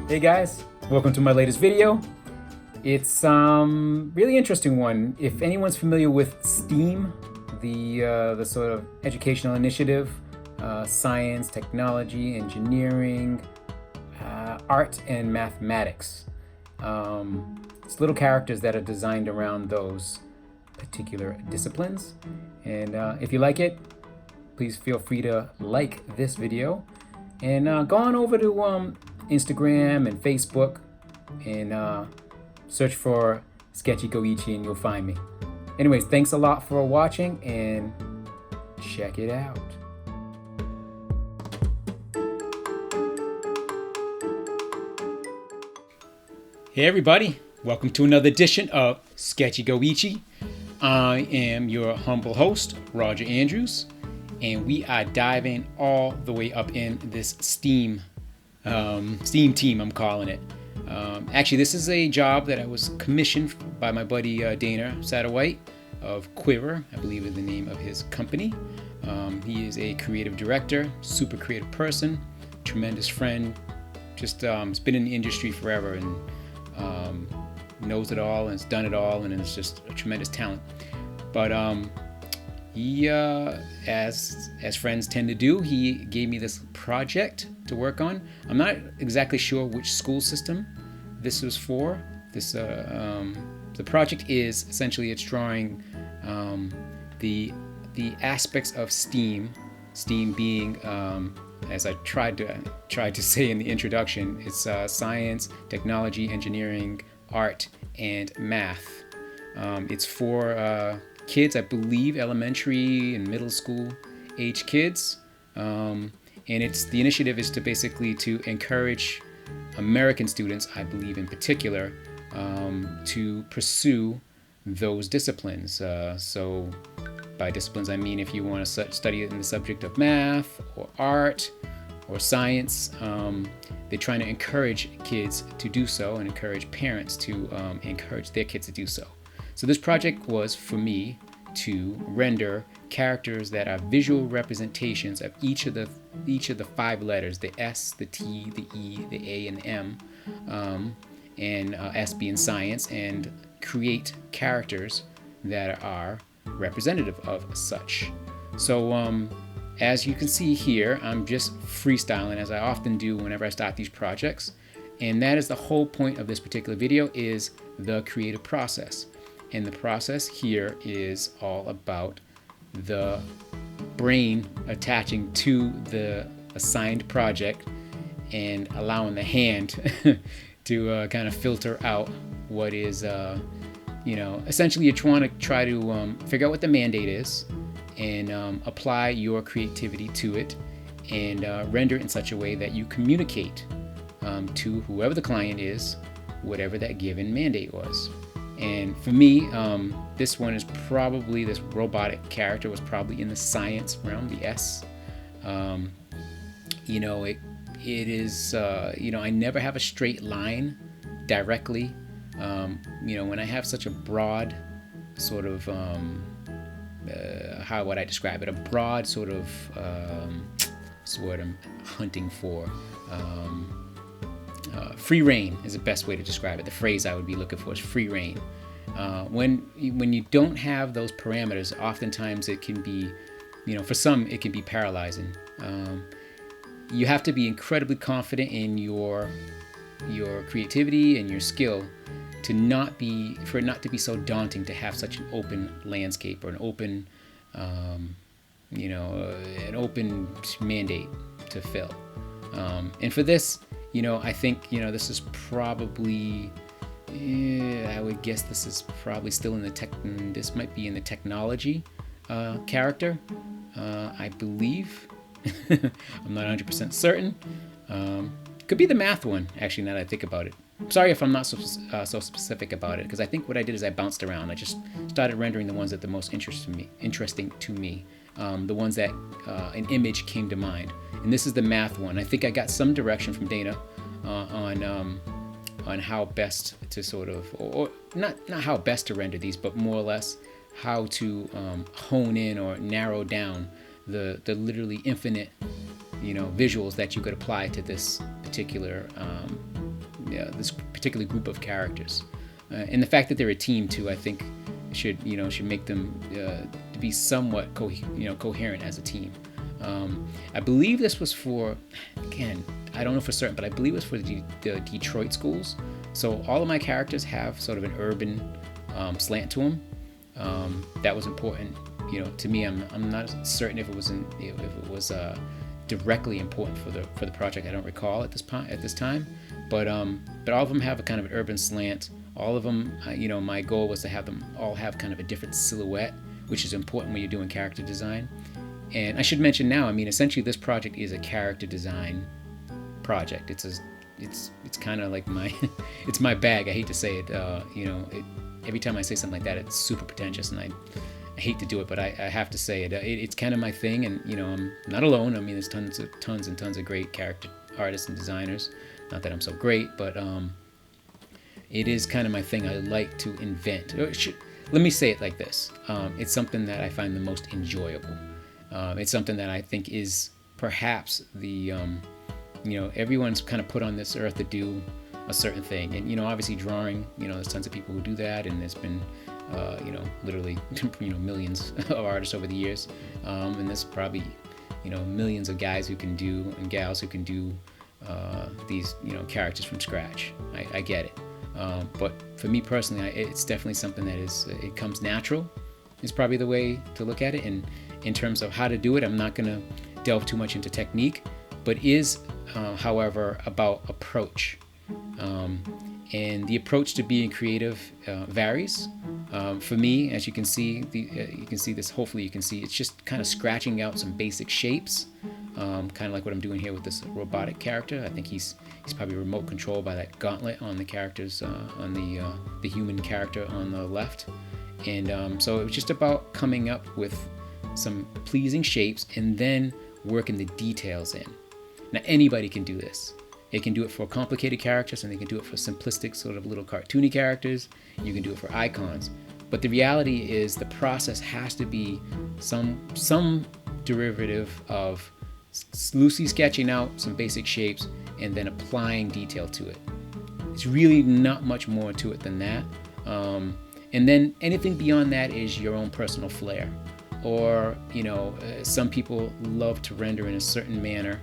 Hey guys, welcome to my latest video. It's really interesting one. If anyone's familiar with STEAM, the sort of educational initiative, science, technology, engineering, art, and mathematics. It's little characters that are designed around those particular disciplines. And if you like it, please feel free to like this video and go on over to Instagram and Facebook and search for SketchyGOichie and you'll find me. Anyways, thanks a lot for watching and check it out. Hey everybody, welcome to another edition of SketchyGOichie. I am your humble host, Roger Andrews, and we are diving all the way up in this STEAM team, I'm calling it. Actually, this is a job that I was commissioned by my buddy Dana Satterwhite of Quiver, I believe is the name of his company. He is a creative director, super creative person, tremendous friend, just has been in the industry forever and knows it all and has done it all, and is just a tremendous talent. But he, as friends tend to do, he gave me this project to work on. I'm not exactly sure which school system this was for. The project is essentially it's drawing the aspects of STEAM. STEAM being, as I tried to say in the introduction, it's science, technology, engineering, art, and math. It's for kids, I believe, elementary and middle school age kids. And the initiative is to basically to encourage American students, I believe in particular, to pursue those disciplines. So by disciplines, I mean if you want to study in the subject of math or art or science, they're trying to encourage kids to do so and encourage parents to encourage their kids to do so. So this project was for me to render characters that are visual representations of each of the 5 letters, the S, the T, the E, the A, and the M, and S being science, and create characters that are representative of such. So as you can see here, I'm just freestyling, as I often do whenever I start these projects, and that is the whole point of this particular video, is the creative process. And the process here is all about the brain attaching to the assigned project and allowing the hand to kind of filter out what is, essentially you're trying to figure out what the mandate is and apply your creativity to it and render it in such a way that you communicate to whoever the client is, whatever that given mandate was. And for me, this robotic character was probably in the science realm, the S. It is, I never have a straight line directly. When I have such a broad sort of, how would I describe it? A broad sort of, what's the word I'm hunting for? Free reign is the best way to describe it. The phrase I would be looking for is free reign. When you don't have those parameters, oftentimes it can be, for some it can be paralyzing. You have to be incredibly confident in your creativity and your skill for it not to be so daunting to have such an open landscape or an open mandate to fill. And for this, I think, this is probably, I would guess this is probably still this might be in the technology character, I believe. I'm not 100% certain. Could be the math one, actually, now that I think about it. Sorry if I'm not so specific about it, because I think what I did is I bounced around. I just started rendering the ones that the most interesting to me. The ones that an image came to mind. And this is the math one. I think I got some direction from Dana on how best to sort of, or not how best to render these, but more or less how to hone in or narrow down the literally infinite visuals that you could apply to this particular this particular group of characters, and the fact that they're a team too, I think should make them to be somewhat coherent as a team. I believe this was for, again, I don't know for certain, but I believe it was for the Detroit schools. So all of my characters have sort of an urban slant to them. That was important, to me. I'm not certain if it was directly important for the project. I don't recall at this time, but all of them have a kind of an urban slant. All of them, my goal was to have them all have kind of a different silhouette, which is important when you're doing character design. And I should mention now, essentially this project is a character design project. It's kind of like it's my bag. I hate to say it. Every time I say something like that, it's super pretentious, and I hate to do it, but I have to say it. It's kind of my thing, and I'm not alone. There's tons and tons of great character artists and designers. Not that I'm so great, but it is kind of my thing. I like to invent. Let me say it like this. It's something that I find the most enjoyable. It's something that I think is perhaps the, everyone's kind of put on this earth to do a certain thing. And, obviously drawing, there's tons of people who do that. And there's been, literally, millions of artists over the years. And there's probably, millions of guys who can do, and gals who can do these, characters from scratch. I get it. But for me personally, it's definitely something that it comes natural, is probably the way to look at it. And in terms of how to do it, I'm not going to delve too much into technique, but is, however, about approach. And the approach to being creative varies. For me, as you can see, you can see this, hopefully you can see, it's just kind of scratching out some basic shapes, kind of like what I'm doing here with this robotic character. I think he's probably remote controlled by that gauntlet on the characters, on the human character on the left. And so it was just about coming up with some pleasing shapes and then working the details in. Now anybody can do this. They can do it for complicated characters, and they can do it for simplistic sort of little cartoony characters. You can do it for icons. But the reality is the process has to be some derivative of loosely sketching out some basic shapes and then applying detail to it. It's really not much more to it than that. And then anything beyond that is your own personal flair. Or, some people love to render in a certain manner.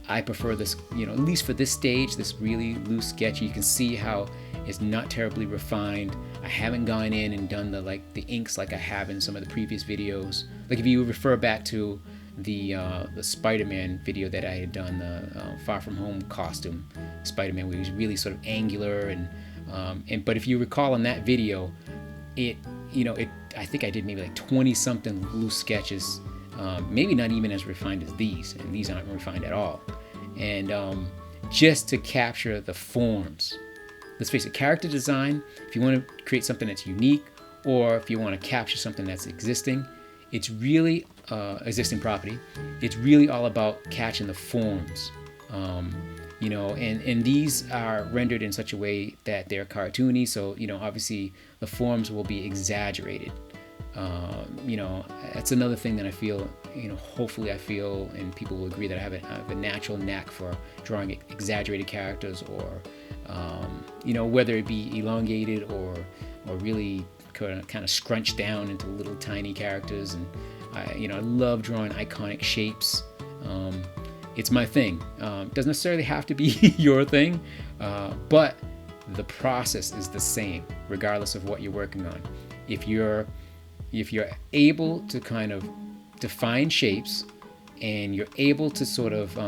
I prefer this, at least for this stage, this really loose sketch. You can see how it's not terribly refined. I haven't gone in and done the inks like I have in some of the previous videos. Like if you refer back to the Spider-Man video that I had done, the Far From Home costume Spider-Man, where he was really sort of angular but if you recall in that video, I think I did maybe like 20 something loose sketches. Maybe not even as refined as these, and these aren't refined at all. And just to capture the forms. Let's face it, character design, if you want to create something that's unique, or if you want to capture something that's existing, it's really existing property. It's really all about catching the forms. And these are rendered in such a way that they're cartoony. So, obviously the forms will be exaggerated. That's another thing that I feel, hopefully I feel, and people will agree that I have a natural knack for drawing exaggerated characters, or, whether it be elongated or really kind of scrunched down into little tiny characters. And I love drawing iconic shapes. It's my thing. Doesn't necessarily have to be your thing, but the process is the same regardless of what you're working on. If you're able to kind of define shapes, and you're able to sort of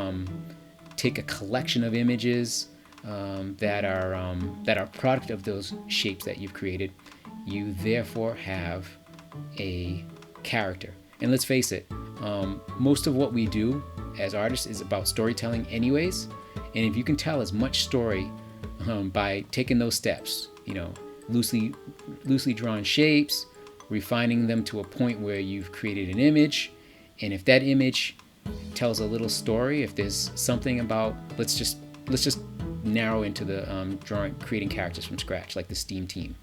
take a collection of images that are product of those shapes that you've created, you therefore have a character. And let's face it, most of what we do as artists is about storytelling anyways. And if you can tell as much story by taking those steps, loosely drawn shapes, refining them to a point where you've created an image, and if that image tells a little story, if there's something about, let's just narrow into the creating characters from scratch, like the S.T.E.A.M team.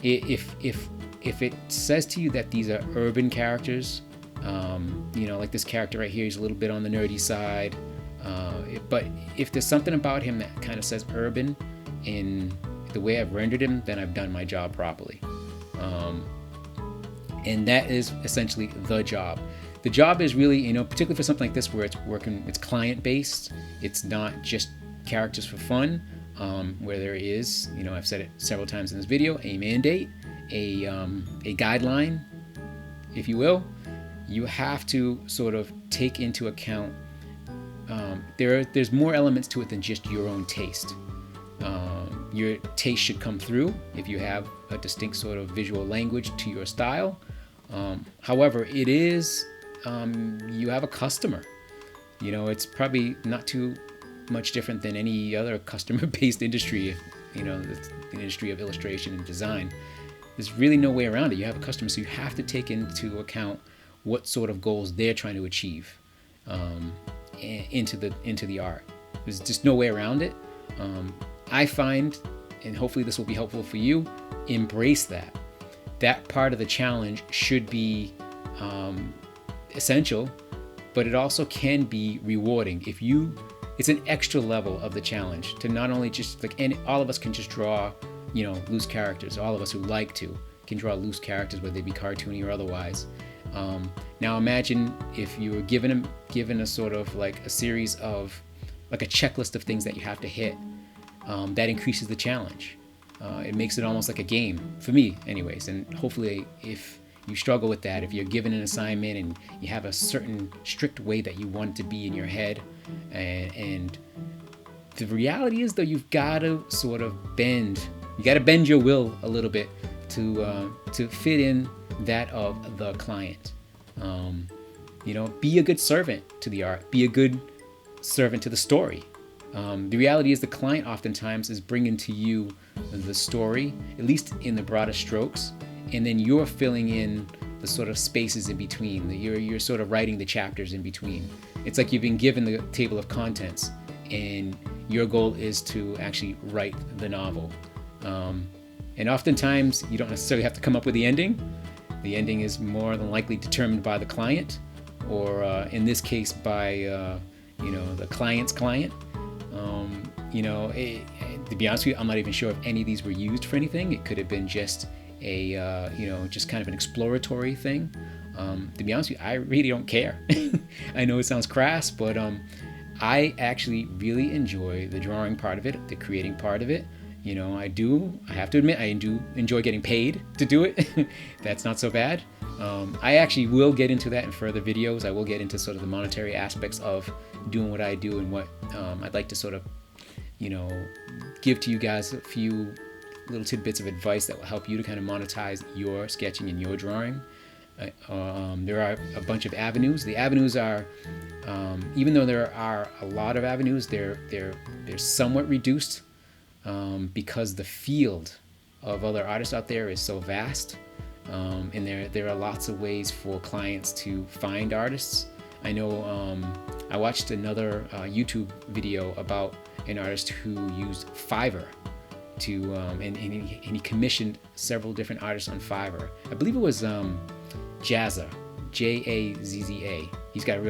If it says to you that these are urban characters, like this character right here, he's a little bit on the nerdy side. But if there's something about him that kind of says urban in the way I've rendered him, then I've done my job properly. And that is essentially the job. The job is really, you know, particularly for something like this where it's client based, it's not just characters for fun, where there is, you know, I've said it several times in this video, a mandate, a guideline, if you will. You have to sort of take into account, there's more elements to it than just your own taste. Your taste should come through if you have a distinct sort of visual language to your style. However, it is, you have a customer. You know, it's probably not too much different than any other customer-based industry, you know, the industry of illustration and design. There's really no way around it. You have a customer, so you have to take into account what sort of goals they're trying to achieve into the art. There's just no way around it. I find, and hopefully this will be helpful for you, embrace that. That part of the challenge should be essential, but it also can be rewarding. It's an extra level of the challenge to not only just like, and all of us can just draw, you know, loose characters. All of us who like to can draw loose characters, whether they be cartoony or otherwise. Now imagine if you were given a sort of like a series of, like a checklist of things that you have to hit. That increases the challenge. It makes it almost like a game, for me anyways. And hopefully if you struggle with that, if you're given an assignment and you have a certain strict way that you want it to be in your head, and the reality is though, you've got to sort of bend your will a little bit to fit in that of the client. You know, be a good servant to the art, be a good servant to the story. The reality is the client oftentimes is bringing to you the story, at least in the broadest strokes, and then you're filling in the sort of spaces in between. You're sort of writing the chapters in between. It's like you've been given the table of contents, and your goal is to actually write the novel. And oftentimes you don't necessarily have to come up with the ending. The ending is more than likely determined by the client, or in this case by you know, the client's client. You know, to be honest with you, I'm not even sure if any of these were used for anything. It could have been just a, you know, just kind of an exploratory thing. To be honest with you, I really don't care. I know it sounds crass, but I actually really enjoy the drawing part of it, the creating part of it. You know, I have to admit, I do enjoy getting paid to do it. That's not so bad. I actually will get into that in further videos. I will get into sort of the monetary aspects of doing what I do and what I'd like to sort of, you know, give to you guys a few little tidbits of advice that will help you to kind of monetize your sketching and your drawing. There are a bunch of avenues. The avenues are, even though there are a lot of avenues, they're somewhat reduced because the field of other artists out there is so vast. And there are lots of ways for clients to find artists. I know I watched another YouTube video about an artist who used Fiverr to, and he commissioned several different artists on Fiverr. I believe it was Jazza, Jazza. He's got a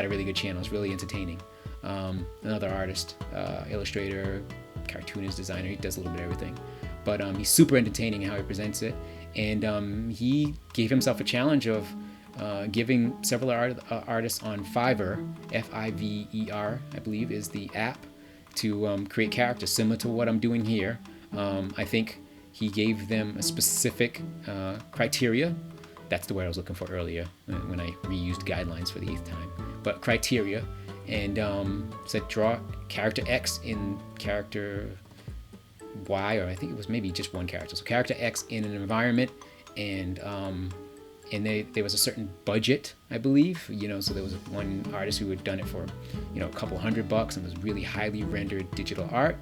really good channel. It's really entertaining. Another artist, illustrator, cartoonist, designer. He does a little bit of everything, but he's super entertaining in how he presents it. And he gave himself a challenge of giving several artists on Fiverr, Fiverr, I believe is the app, to create characters similar to what I'm doing here. I think he gave them a specific criteria. That's the word I was looking for earlier when I reused guidelines for the 8th time. But criteria, and said draw character X in character Y, or I think it was maybe just one character. So character X in an environment, and there was a certain budget, I believe. You know, so there was one artist who had done it for, you know, a couple $100 and was really highly rendered digital art.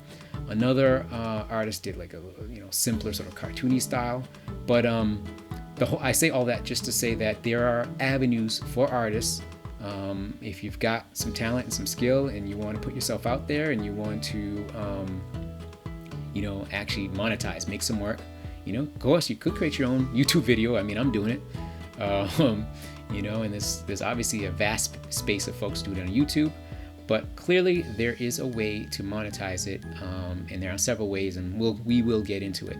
Another artist did like a, you know, simpler sort of cartoony style. But I say all that just to say that there are avenues for artists. If you've got some talent and some skill and you want to put yourself out there and you want to you know, actually monetize, make some work, you know, of course you could create your own YouTube video. I mean, I'm doing it. You know, and there's obviously a vast space of folks doing it on YouTube, But clearly there is a way to monetize it, and there are several ways, and we will get into it.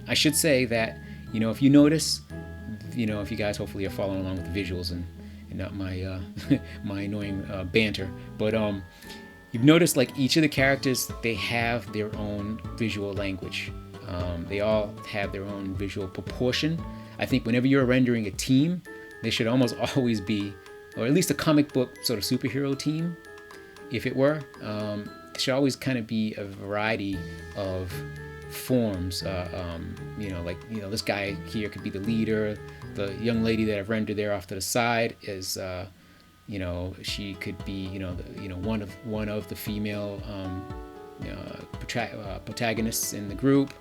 I should say that, if you notice, if you guys hopefully are following along with the visuals and not my my annoying banter, but you've noticed like each of the characters, they have their own visual language. They all have their own visual proportion. I think whenever you're rendering a team, there should almost always be, or at least a comic book sort of superhero team, if it were, there should always kind of be a variety of forms. This guy here could be the leader. The young lady that I've rendered there off to the side is, she could be, one of the female protagonists in the group.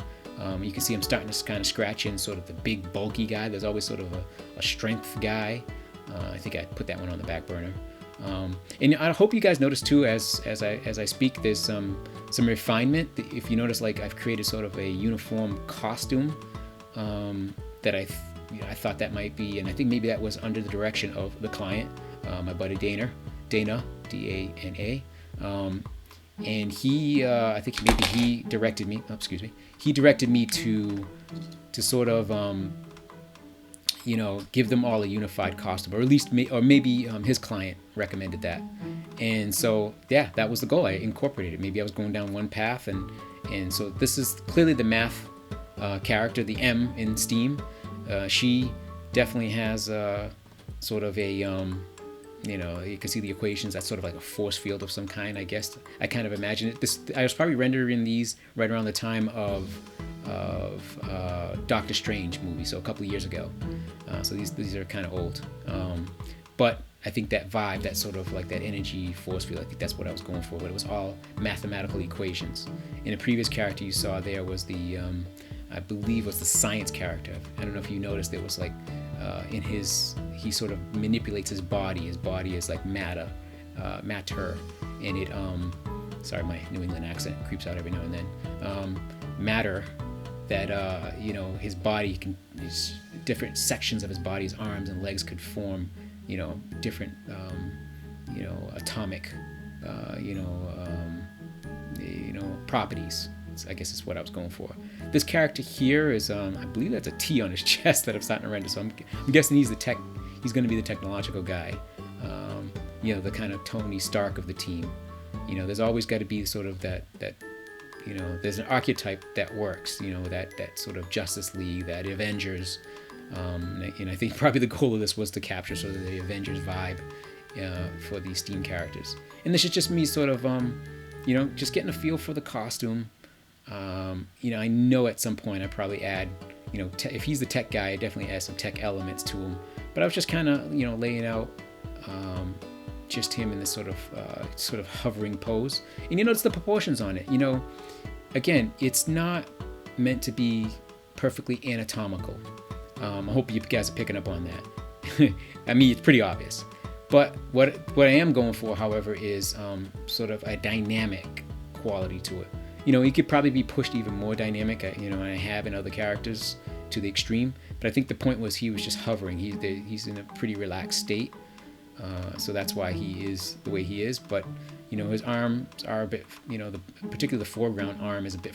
You can see I'm starting to kind of scratch in sort of the big bulky guy. There's always sort of a strength guy. I think I put that one on the back burner. And I hope you guys notice too, as I speak, there's some refinement. If you notice, like I've created sort of a uniform costume that I thought that might be, and I think maybe that was under the direction of the client, my buddy Dana, D-A-N-A. And he, I think maybe he directed me. Oh, excuse me. He directed me to sort of, give them all a unified costume, or at least, maybe his client recommended that. And so, yeah, that was the goal. I incorporated it. Maybe I was going down one path, and so this is clearly the math character, the M in S.T.E.A.M. She definitely has sort of a, you can see the equations. That's sort of like a force field of some kind, I guess. I kind of imagine it. I was probably rendering these right around the time of Doctor Strange movie, so a couple of years ago. So these are kind of old. But I think that vibe, that sort of like that energy force field, I think that's what I was going for. But it was all mathematical equations. In a previous character you saw there was the, I believe was the science character. I don't know if you noticed, there was like, he sort of manipulates his body. His body is like matter, and it, sorry, my New England accent creeps out every now and then. Matter, that his body his different sections of his body's arms and legs could form, different, atomic, properties. I guess is what I was going for. This character here is, I believe that's a T on his chest that I'm starting to render. So I'm guessing he's going to be the technological guy. The kind of Tony Stark of the team. There's always got to be sort of that there's an archetype that works. That sort of Justice League, that Avengers. And I think probably the goal of this was to capture sort of the Avengers vibe for these S.T.E.A.M characters. And this is just me sort of, just getting a feel for the costume. I know at some point I probably add, if he's the tech guy, I definitely add some tech elements to him. But I was just kind of, laying out just him in this sort of hovering pose. And you notice the proportions on it. Again, it's not meant to be perfectly anatomical. I hope you guys are picking up on that. I mean, it's pretty obvious. But what I am going for, however, is sort of a dynamic quality to it. He could probably be pushed even more dynamic, and I have in other characters to the extreme. But I think the point was he was just hovering. He's in a pretty relaxed state, so that's why he is the way he is. But his arms are a bit, particularly the foreground arm is a bit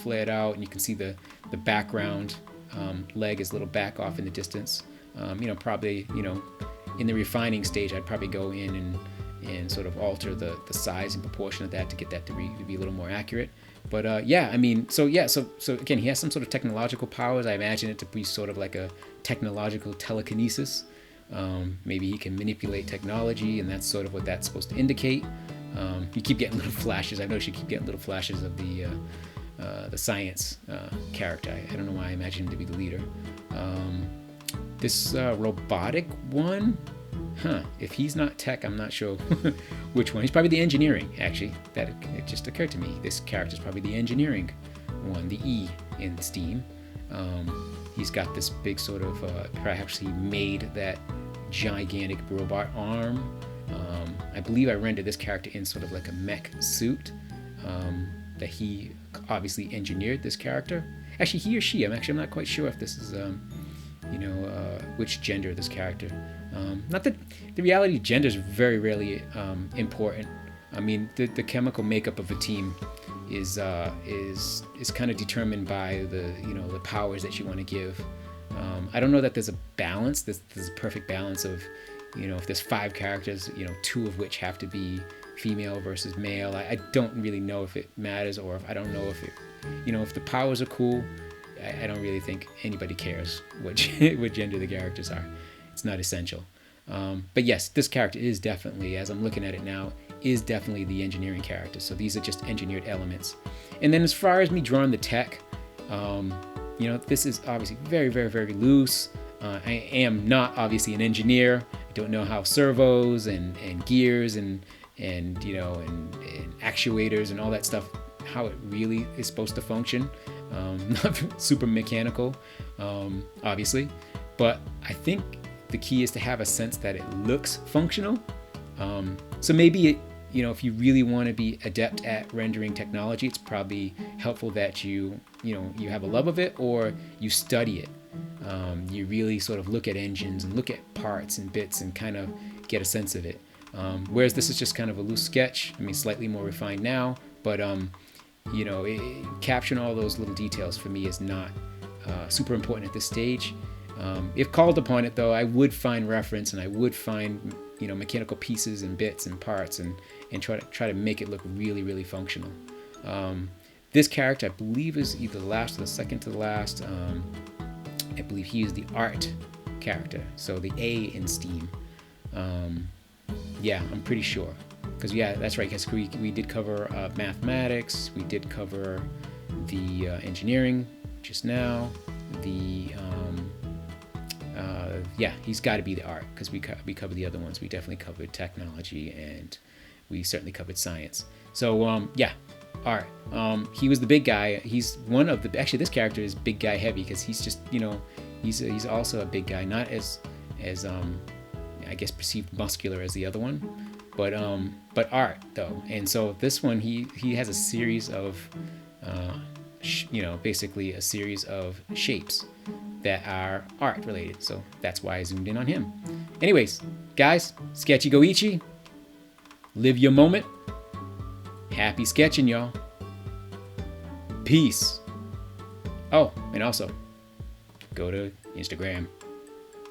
flared out, and you can see the background leg is a little back off in the distance. Probably in the refining stage, I'd probably go in and sort of alter the size and proportion of that to get that to be a little more accurate. But so again, he has some sort of technological powers. I imagine it to be sort of like a technological telekinesis. Maybe he can manipulate technology, and that's sort of what that's supposed to indicate. You keep getting little flashes. I noticed you keep getting little flashes of the science character. I don't know why I imagine him to be the leader. This robotic one, if he's not tech, I'm not sure which one. He's probably the engineering, actually. It just occurred to me. This character's probably the engineering one, the E in S.T.E.A.M. He's got this big sort of, perhaps he made that gigantic robot arm. I believe I rendered this character in sort of like a mech suit, that he obviously engineered this character. Actually, he or she, I'm not quite sure if this is, which gender this character. Not that the reality of gender is very rarely important. I mean, the chemical makeup of a team is kind of determined by the powers that you want to give. I don't know that there's a balance. There's a perfect balance of, if there's 5 characters, 2 of which have to be female versus male. I don't really know if it matters, or if I don't know if it, if the powers are cool. I don't really think anybody cares what gender the characters are. It's not essential. But yes, this character is definitely, as I'm looking at it now, is definitely the engineering character. So these are just engineered elements. And then as far as me drawing the tech, this is obviously very, very, very loose. I am not obviously an engineer. I don't know how servos and gears and actuators and all that stuff, how it really is supposed to function. Not super mechanical, obviously, but I think the key is to have a sense that it looks functional. So maybe if you really want to be adept at rendering technology, it's probably helpful that you have a love of it, or you study it. You really sort of look at engines and look at parts and bits and kind of get a sense of it. Whereas this is just kind of a loose sketch. I mean, slightly more refined now, but capturing all those little details for me is not super important at this stage. If called upon it, though, I would find reference, and I would find mechanical pieces and bits and parts, and try to make it look really, really functional. This character, I believe, is either the last or the second to the last. I believe he is the art character, so the A in S.T.E.A.M. Yeah, I'm pretty sure. Because yeah, that's right. Because we did cover mathematics. We did cover the engineering just now. He's got to be the art, because we covered the other ones. We definitely covered technology, and we certainly covered science. So art. He was the big guy. He's one of the. Actually, this character is big guy heavy, because he's just he's also a big guy, not as I guess perceived muscular as the other one. But art though, and so this one he has a series of basically a series of shapes that are art related. So that's why I zoomed in on him. Anyways, guys, SketchyGOichie, live your moment. Happy sketching, y'all. Peace. Oh, and also go to Instagram,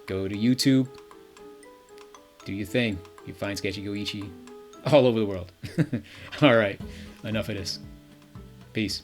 go to YouTube, do your thing. You find SketchyGOichie all over the world. All right, enough of this. Peace.